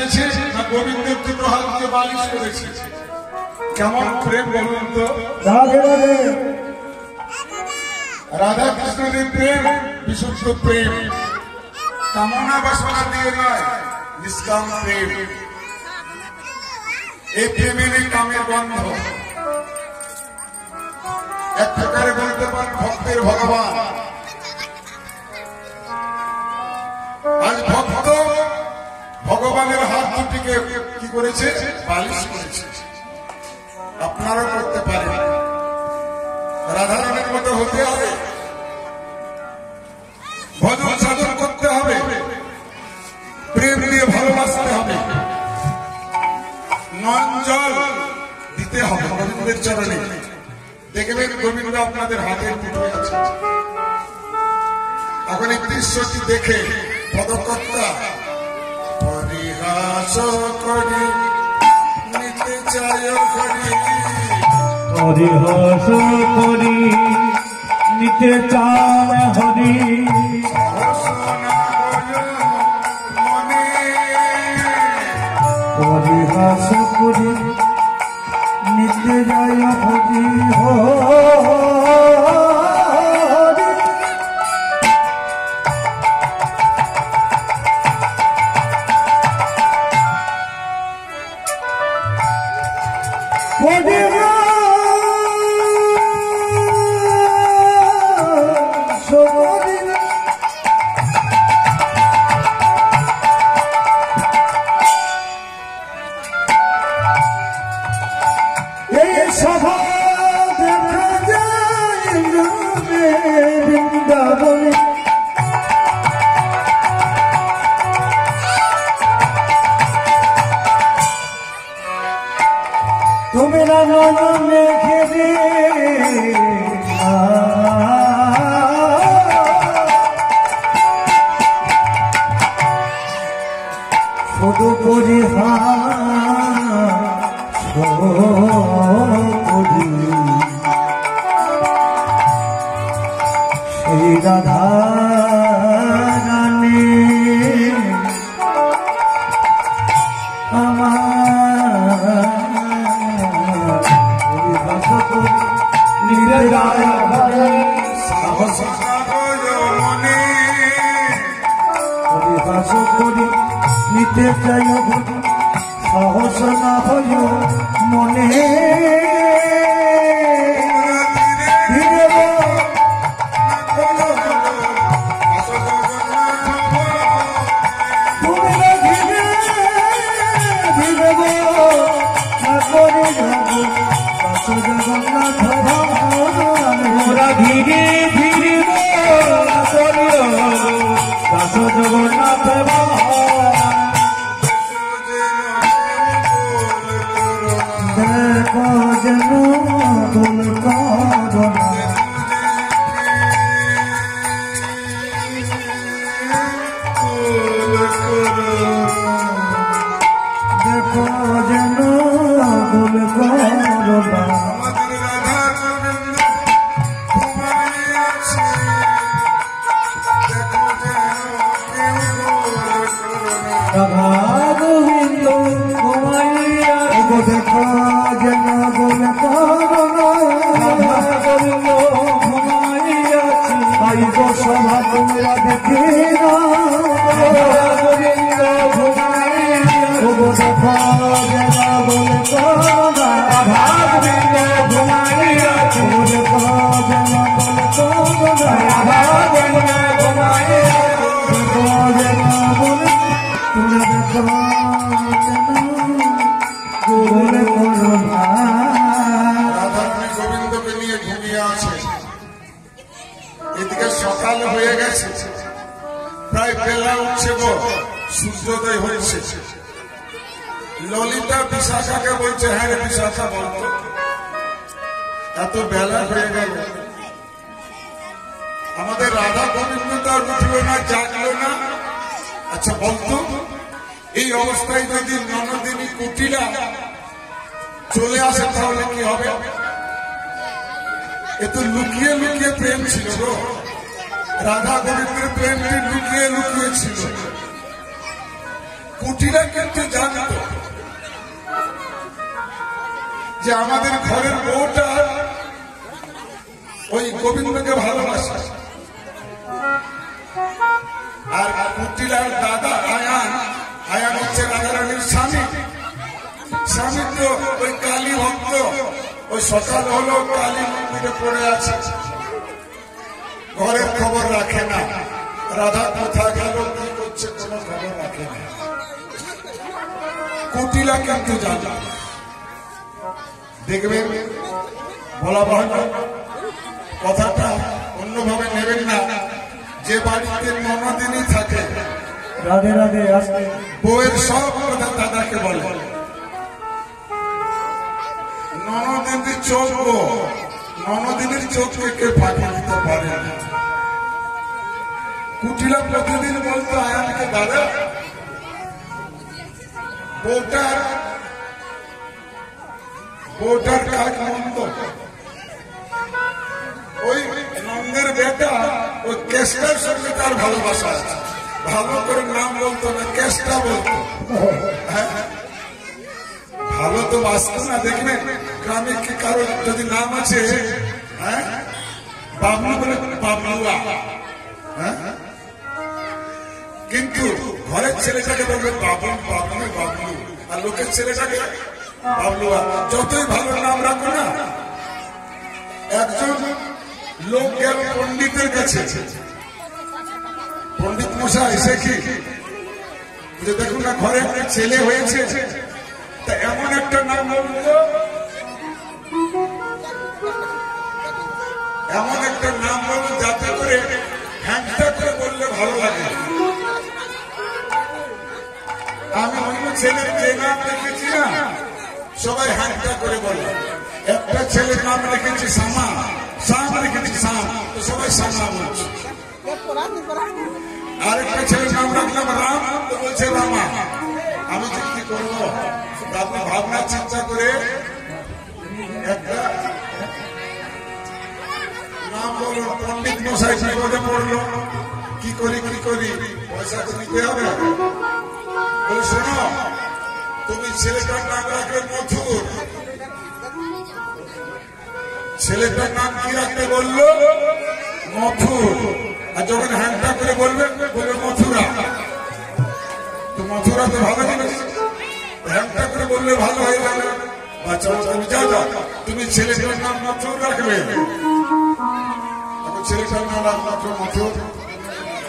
করেছে না গোবিন্দের দুটো হাতকে বালিশ করেছে? কেমন প্রেম বলুন তো? রাধে রাধে। রাধা কৃষ্ণের প্রেম বিশুদ্ধ প্রেম, কামনা বাসনা দিয়ে নয়, নিষ্কাম প্রেম। এই প্রেমের কামের গন্ধ এক প্রকারে বলতে পারেন ভক্তের ভগবান। আজ ভক্ত ভগবানের হাত দুটিকে কি করেছে? বালিশ করেছে। আপনারা করতে পারেন। রাধারানীর মতো হতে হবে, ভজন সাধন করতে হবে, প্রেম দিয়ে ভালোবাসতে হবে, নয়ন জল দিতে হবে গোবিন্দের চরণে। দেখবেন গোবিন্দ আপনাদের হাতের মুঠোয় আছে। এখন এই দৃশ্যটি দেখে পদকর্তা পরিহাস করি নিতে চায় করি, পরিহাস করি নিতে চায় হরি, পরিহাস করি নিতে যায় হরি তুমি না মনে ঘিরে শুধু পরিহাস করি সেই রাধা রানী পরিহাস করি নিতে চাই সাহস না হয় মনে, ধীরে ধীরে দাস জগন্নাথ দেখো যেন ভুল করো না, দেখো যেন ভুল করো না। রাধা গোবিন্দ ঘুমাইয়া দেখো যেন ভুল করো না, রাধা গোবিন্দ ঘুমাইয়াছি তাই তো সভা তোমরা দেখে না, রাধা গোবিন্দ ঘুমাইয়া দেখো যেন ভুল করো না, রাধা গোবিন্দ ঘুমাইয়াছি দেখো যেন ভুল করো না, রাধা গোবিন্দ ঘুমাইয়া দেখো যেন ভুল গোবিন্দকে নিয়ে ঘুমিয়ে আছে। এদিকে সকাল হয়ে গেছে, প্রায় বেলা উঠছে গো, সূর্যোদয় হয়েছে। ললিতা বিশাখাকে বলছে, হ্যাঁ রে বিশাখা বলতো, এত বেলা হয়ে গেল, আমাদের রাধা গোবিন্দ তো আর উঠলো না, জাগলো না। আচ্ছা বলতো, এই অবস্থায় যদি ননদিনী কুটিরা চলে আসে তাহলে কি হবে? এ তো লুকিয়ে লুকিয়ে প্রেম ছিল গো, রাধা গোবিন্দের প্রেমটি লুকিয়ে লুকিয়ে ছিল। কুটিরা কিন্তু জানত যে আমাদের ঘরের বউটা ওই গোবিন্দকে ভালোবাসে। আর কুটিরার দাদা আয়ান, আয়ান হচ্ছে রাধারানীর স্বামী। স্বামী তো ওই কালী ভক্ত, ওই সকাল হলো কালী মন্দিরে পড়ে আছে, ঘরের খবর রাখে না। রাধা কোথায় গেল, কি করছে, কোনো খবর রাখে না। কুটিলা কিন্তু জানে। দেখবেন, বলা ভালো, কথাটা অন্যভাবে নেবেন না। যে বাড়িতে ননদিনী থাকে, রাধে রাধে আসতে বউয়ের সব কথা দাদাকে বলে। ননদিনীর চোখ, ননদিনীর চোখকে কে ফাঁকি দিতে পারে না। কুটিলা প্রতিদিন বলতো আয়ানকে, দাদা বউটার কাজ মন্দ। ওই নন্দের বেটা ওই কেষ্টার সঙ্গে তার ভালোবাসা আছে। ভালো করে নাম বলতো না, কেষ্টা বলতো। ভালো তো বাঁচত না। দেখবেন গ্রামে কি কারো যদি নাম আছে, হ্যাঁ, বাবলু বলে বাবলুয়া, হ্যাঁ, কিন্তু ঘরের ছেলেটাকে বলবে বাবলু, বাবলু, বাবলু, আর লোকের ছেলেটাকে বাবলুয়া। যতই ভালো নাম রাখো না। একজন লোক গেল পণ্ডিতের কাছে, পণ্ডিত মশাই এসে কি যে দেখুন না ঘরে একটা ছেলে হয়েছে, তা এমন একটা নাম বললো, এমন একটা নাম বললো যাতে করে হ্যাংটা করে বললে ভালো লাগে। আমি অন্য ছেলের যে নাম রেখেছি না, সবাই হ্যাংটা করে বলে। একটা ছেলের নাম রেখেছি সামা, সাম রেখেছি সাম, তো সবাই সামা বলছে। আরেকটা ছেলের নাম রাখলাম রাম, তো বলছে রামা। আমি যে কি করবো, আপনি ভাবনা চিন্তা করে একটা নাম বলুন। পণ্ডিত মশাই বিপদে পড়লো, কি করি কি করি, পয়সা তো দিতে হবে। বলে শোনো, তুমি ছেলেটার নাম রাখবে মথুর। ছেলেটার নাম কি রাখতে বললো, মথুর। আর যখন হ্যাংটা করে বলবে, বলবে মথুরা। তো মথুরা তো ভালো হবে, হ্যাংটা করে বললে ভালো হয়ে যাবে। আচ্ছা তুমি যাও যাও, তুমি ছেলেটার নাম মথুর রাখবে। ছেলেটার নাম রাখলো মথুর।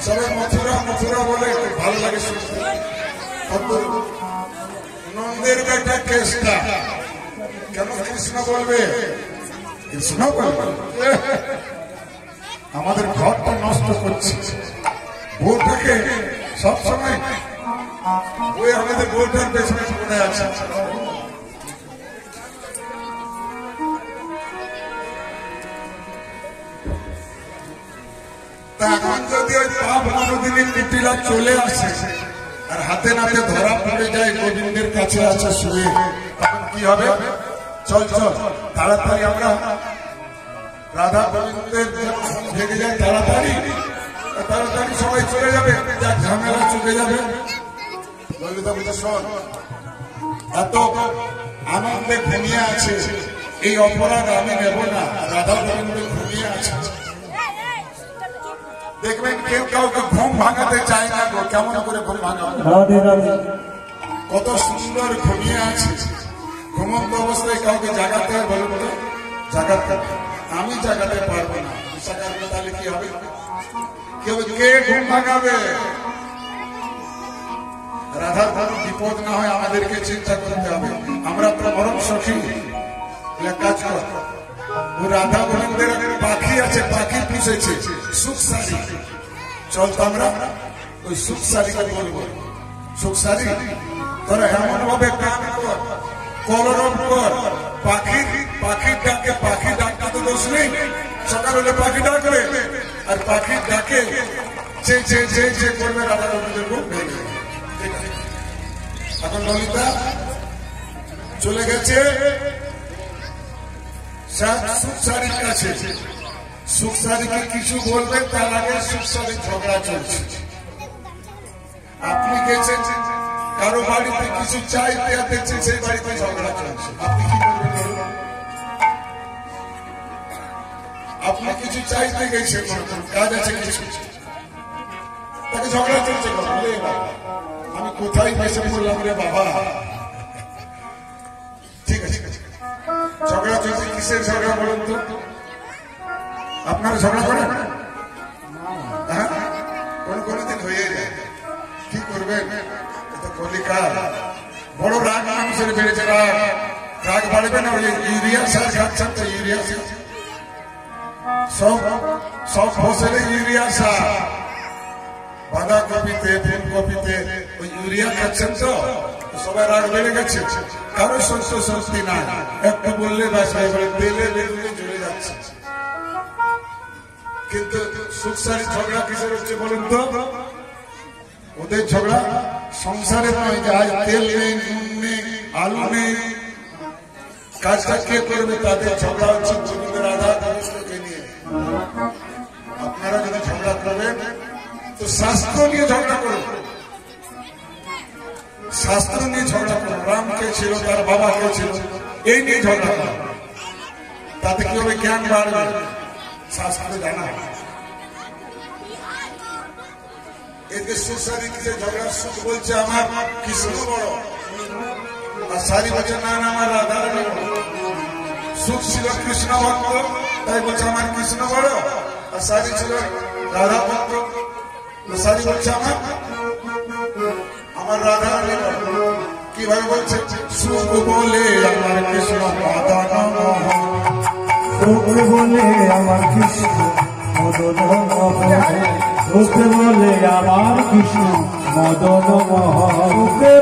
সবাই মথুরা মথুরা বলে, ভালো লাগে শুনতে। নন্দের বেটা কেষ্টা, কেন কৃষ্ণ বলবে, কৃষ্ণ বলবে। আমাদের ঘরটা নষ্ট করছে। বউটাকে সবসময় ওই আমাদের বউটার পেছনে পড়ে আছে। এখন যদি ওই পাপ ননদিনী কুটিলা চলে আসে আর হাতে নাতে ধরা পড়ে যায় গোবিন্দের কাছে আছে শুয়ে, তখন কি হবে? চল চল তাড়াতাড়ি আমরা রাধা গোবিন্দের ভেঙে যায়, তাড়াতাড়ি তাড়াতাড়ি সবাই চলে যাবে, যার ঝামেলা চলে যাবে। ললিতা বলছে, শোন, এত আনন্দে ঘুমিয়ে আছে, এই অপরাধ আমি নেব না। রাধা গোবিন্দ ঘুমিয়ে আছে। দেখবেন কেউ কাউকে ঘুম ভাঙাতে চায় না গো, কেমন করে ঘুম ভাঙাবে? কত সুন্দর ঘুমিয়ে আছে। ঘুমন্ত অবস্থায় কাউকে জাগাতে হয়, বলুন তো? জাগাতে আমি জাগাতে পারবো না। তাহলে কি হবে? কেউ কে ঘুম ভাঙাবে? রাধার কোনো বিপদ না হয় আমাদেরকে চিন্তা করতে হবে। আমরা তো বরং সখী, কাজ কর। ও রাধা গোবিন্দের পাখি আছে, পাখি পুষেছে সুখসারি। চল তো আমরা ওই সুখসারিকে বলবো, সুখসারি তোরা এমন ভাবে কাজ কর, কলরব কর। পাখির ডাকে, পাখি ডাকটা তো দোষ নেই। সকাল হলে পাখি ডাকবে, আর পাখির ডাকে যে করবে রাধা গোবিন্দের মুখ ভেঙে। এখন ললিতা চলে গেছে সুখসারির কাছে। সুখসারিকে কিছু বলবেন তার আগে সুখসারির ঝগড়া চলছে। আপনি গেছেন কারো বাড়িতে কিছু চাইতে দেখছেন সেই বাড়িতে ঝগড়া চলছে, আপনি কি করবেন? আপনি কিছু চাইতে গেছেন, কাজ আছে কিছু, তাকে ঝগড়া চলছে, আমি কোথায় পয়সা বললাম রে বাবা। ঠিক আছে, ঝগড়া চলছে, কিসের ঝগড়া বলুন তো? আপনারা ঝগড়া করেন? হ্যাঁ, কোনদিন হয়ে যায়, কি করবেন? কলিকা বড় রাগ মানুষের বেড়েছে, রাগ বাড়বে না? ওই ইউরিয়া সার খাচ্ছেন তো, ইউরিয়া সব ফসলে ইউরিয়া সার, বাঁধাকপিতে ফুলকপিতে ওই ইউরিয়া খাচ্ছেন তো সবাই রাগ বেড়ে গেছে। কারো শস্য শক্তি নাই, একটু বললে বাসায় বলে তেলে বেগুনে জ্বলে যাচ্ছে। কিন্তু সুখসারি ঝগড়া কিসের হচ্ছে বলুন তো? ওদের ঝগড়া সংসারে নয়, যে আজ তেল নেই, নুন নেই, আলু নেই, কাজটা কে করবে তাদের ঝগড়া হচ্ছে গোবিন্দের আধার গোবিন্দকে নিয়ে। আপনারা যদি ঝগড়া করবেন তো শাস্ত্র নিয়ে ঝগড়া করুন, শাস্ত্র নিয়ে ঝগড়া করুন। রাম কে ছিল, তার বাবা কে ছিল, এই নিয়ে ঝগড়া করুন, তাতে কি হবে? জ্ঞান বাড়বে, শাস্ত্র জানা। এদের সুসারি কিসে ঝগড়া? সুখ বলছে আমার কৃষ্ণ বড়, আর সারি বলছে না না আমার রাধা বড়। সুখ ছিল কৃষ্ণ ভক্ত, তাই বলছে আমার কৃষ্ণ বড়, আর সারি ছিল রাধা ভক্ত, সারি বলছে আমার রাধা বড়। কিভাবে বলছে? সুখ বলে আমার কৃষ্ণ মদন মোহন, সুখ বলে আমার কৃষ্ণ মদন মোহন, সুখ বলে আমার কৃষ্ণ মদন মোহন, সুখে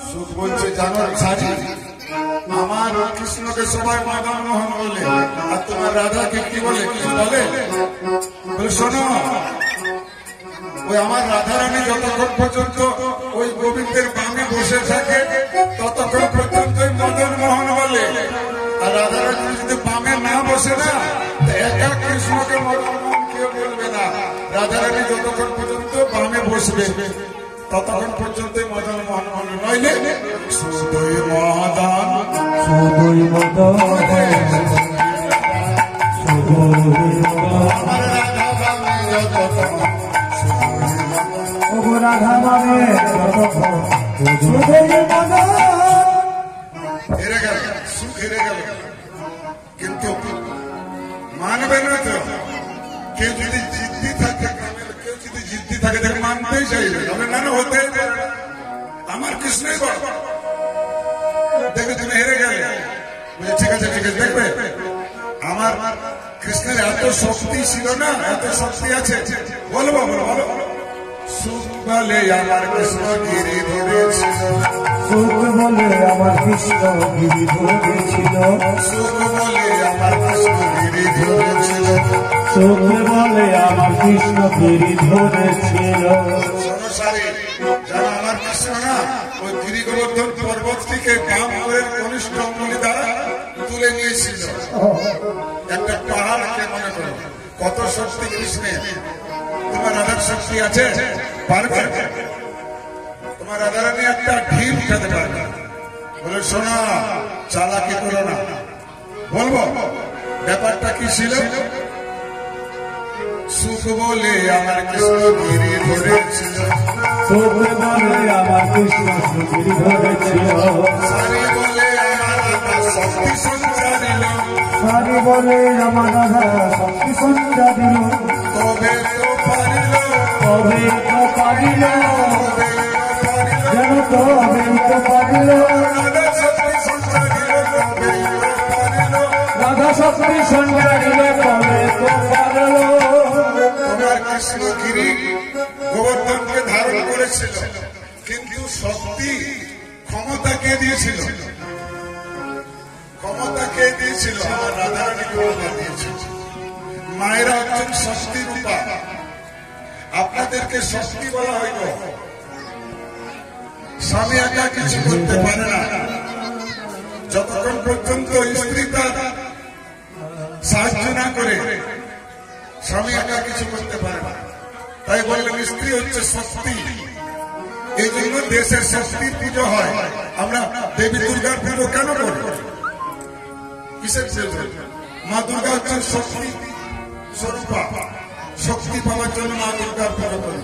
সুখ বলছে জানো সাজি, আমার কৃষ্ণকে সবাই মদন মোহন বলে, আর তোমার রাধাকে কি বলে? কিছু বলে? শোনো, ওই আমার রাধারানী যতক্ষণ পর্যন্ত ওই গোবিন্দের বামে বসে থাকে ততক্ষণ পর্যন্ত মদন মোহন বলে, আর রাধারানী যদি বামে না বসে না, একা কৃষ্ণকে মদন মোহন কেউ বলবে না। রাধারানী যতক্ষণ পর্যন্ত বামে বসবে ততক্ষণ পর্যন্ত মদন মোহন বলে, নইলে শুধুই মদন, শুধুই মদন, রাধা মানে হেরে গেল, সুখ হেরে গেল। কিন্তু মানবে না তো, কেউ যদি জিদ্দি থাকে, কেউ যদি জিদ্দি থাকে তাকে মানতেই চাইবে, তবে না হতে আমার কৃষ্ণই বল, দেখবে তুমি হেরে গেলে, ঠিক আছে ঠিক আছে, দেখবে আমার আমার কৃষ্ণের এত শক্তি ছিল না, এত শক্তি আছে, বলবো বলো। সুখ বলে আমার কৃষ্ণ গিরি ধরেছিল, সুখ বলে আমার কৃষ্ণ গিরি ধরেছিল, সুখ বলে আমার কৃষ্ণ গিরি ধরেছিল, সুখ বলে আমার কৃষ্ণ গিরি ধরেছিল। সরসারি যারা আমার কৃষ্ণ না, ওই গিরি গোবর্ধন পর্বত থেকে বাম হাতের কনিষ্ঠ অঙ্গুলি দ্বারা তুলে নিয়েছিল। একটা পাহাড়কে মনে করো, কত শক্তি কৃষ্ণের। তোমার রাধার শক্তি আছে, পারবে? তোমার রাধারানী একটা ঢিল উঠাতে পারবে? বলে শোনা, চালাকি করো না। বলবো ব্যাপারটা কি ছিল? সুখ বলে আমার কৃষ্ণ গিরি ধরেছিল, সুখ বলে আমার কৃষ্ণ গিরি ধরেছিল, সারি বলে আমার রাধা শক্তি সঞ্চারিল, সারি বলে আমার রাধা শক্তি সঞ্চারিল, তবে তো পারিল, তবে তো পারিল, তবে তো পারিল, যেন তবে তো পারিল, রাধা শক্তি সঞ্চারিল, তবে তো পারিল, রাধা শক্তি সঞ্চারিল, তবে তো পারিল। তোমার কৃষ্ণ গিরি গোবর্ধনকে ধারণ করেছিল, কিন্তু শক্তি ক্ষমতা কে দিয়েছিল? ক্ষমতা কে দিয়েছিল? আমার রাধারানী ক্ষমতা দিয়েছিল। মায়েরা হচ্ছেন শক্তি রূপা, আপনাদেরকে শক্তি বলা হইল। স্বামী একা কিছু করতে পারে না, যতক্ষণ পর্যন্ত স্ত্রী তার সাহায্য না করে স্বামী একা কিছু করতে পারে না। তাই বললেন স্ত্রী হচ্ছে শক্তি। এই জন্য দেশের শক্তির পুজো হয়। আমরা দেবী দুর্গার পুজো কেন করি? কিসের পুজো? মা দুর্গা হচ্ছেন শক্তি স্বরূপা, শক্তি পাওয়ার জন্য মা দুর্গার পুজো করি।